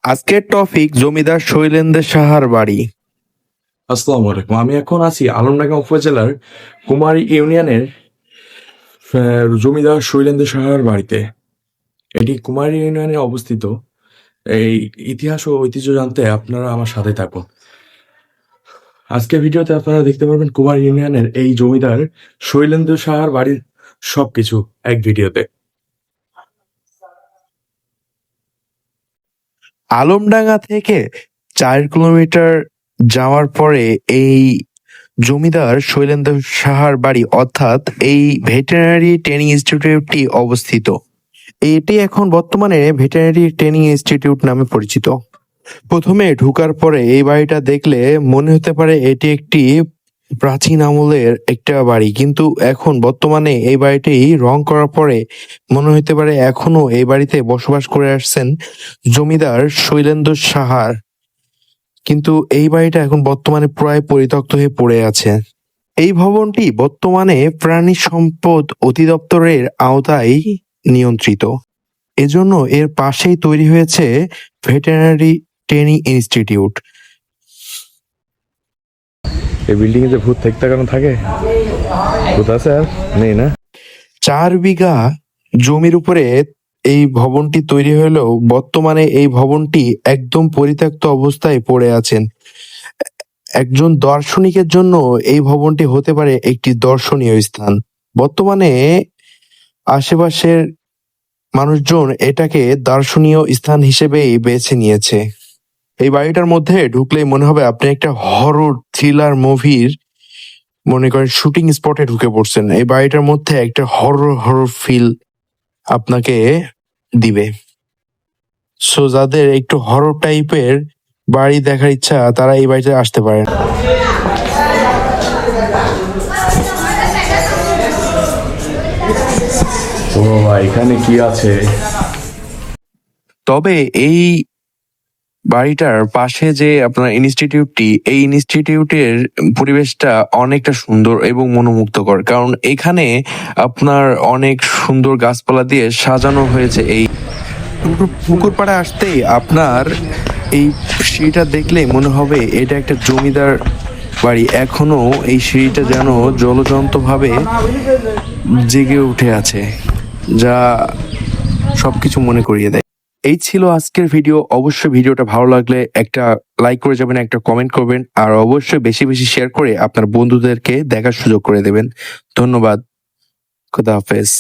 আজকের টপিক জমিদার শৈলেন্দ্র সাহার বাড়ি। আসসালামু আলাইকুম। আমি এখন আছি আলমডাঙ্গা উপজেলার কুমারী ইউনিয়নের জমিদার শৈলেন্দ্র সাহার বাড়িতে। এটি কুমারী ইউনিয়নে অবস্থিত। এই ইতিহাস ও ঐতিহ্য জানতে আপনারা আমার সাথে থাকুন। আজকের ভিডিওতে আপনারা দেখতে পারবেন কুমারী ইউনিয়নের এই জমিদার শৈলেন্দ্র সাহার বাড়ির সবকিছু এক ভিডিওতে। আলমডাঙ্গা থেকে 4 কিলোমিটার যাওয়ার পরে এই জমিদার শৈলেন্দ্র সাহার বাড়ি অর্থাৎ এই ভেটেরিনারি ট্রেনিং ইনস্টিটিউটটি অবস্থিত। এটি এখন বর্তমানে ভেটেরিনারি ট্রেনিং ইনস্টিটিউট নামে পরিচিত। প্রথমে ঢোকার পরে এই বাড়িটা দেখলে মনে হতে পারে এটি একটি প্রাচীন আমলের একটা বাড়ি, কিন্তু এখন বর্তমানে এই বাড়িটি রং করার পরে মনে হতে পারে এখনো এই বাড়িতে বসবাস করে আসছেন জমিদার শৈলেন্দ্র সাহার। কিন্তু এই বাড়িটা এখন বর্তমানে প্রায় পরিত্যক্ত হয়ে পড়ে আছে। এই ভবনটি বর্তমানে প্রাণী সম্পদ অধিদপ্তরের আওতায় নিয়ন্ত্রিত। এজন্য এর পাশেই তৈরি হয়েছে ভেটেরিনারি ট্রেনিং ইনস্টিটিউট। এই বিল্ডিং এ যে ভূত থাকতে কারণ থাকে, ভূত আছে আর নেই না। 4 বিঘা জমির উপরে এই ভবনটি তৈরি হলেও বর্তমানে এই ভবনটি একদম পরিত্যক্ত অবস্থায় পড়ে আছেন। একজন দার্শনিকের জন্য এই ভবনটি হতে পারে একটি দর্শনীয় স্থান। বর্তমানে আশেপাশের মানুষজন এটাকে দর্শনীয় স্থান হিসেবেই বেছে নিয়েছে। এই বাড়িটার মধ্যে ঢুকলেই মনে হবে আপনি একটা হরর থ্রিলার মুভির মনে করেন শুটিং স্পটে ঢুকে পড়ছেন। এই বাড়িটার মধ্যে একটা হরর ফিল আপনাকে দিবে। সো যাদের একটু হরর টাইপের বাড়ি দেখার ইচ্ছা তারা এই বাড়িতে আসতে পারেন। ও বাবা, এখানে কি আছে? তবে এই বাড়িটার পাশে যে আপনার ইনস্টিটিউটটি, এই ইনস্টিটিউটের পরিবেশটা অনেকটা সুন্দর এবং মনোমুগ্ধকর, কারণ এখানে আপনার অনেক সুন্দর গাছপালা দিয়ে সাজানো হয়েছে। এই পুকুর পাড়ে আসতেই আপনার এই সিঁড়িটা দেখলেই মনে হবে এটা একটা জমিদার বাড়ি। এখনো এই সিঁড়িটা যেন জলজন্ত ভাবে জেগে উঠে আছে, যা সবকিছু মনে করিয়ে দেয়। এই ছিল আজকের ভিডিও। অবশ্যই ভিডিওটা ভালো লাগলে একটা লাইক করে যাবেন, একটা কমেন্ট করবেন, আর অবশ্যই বেশি বেশি শেয়ার করে আপনার বন্ধুদেরকে দেখার সুযোগ করে দেবেন। ধন্যবাদ। খোদা হাফেজ।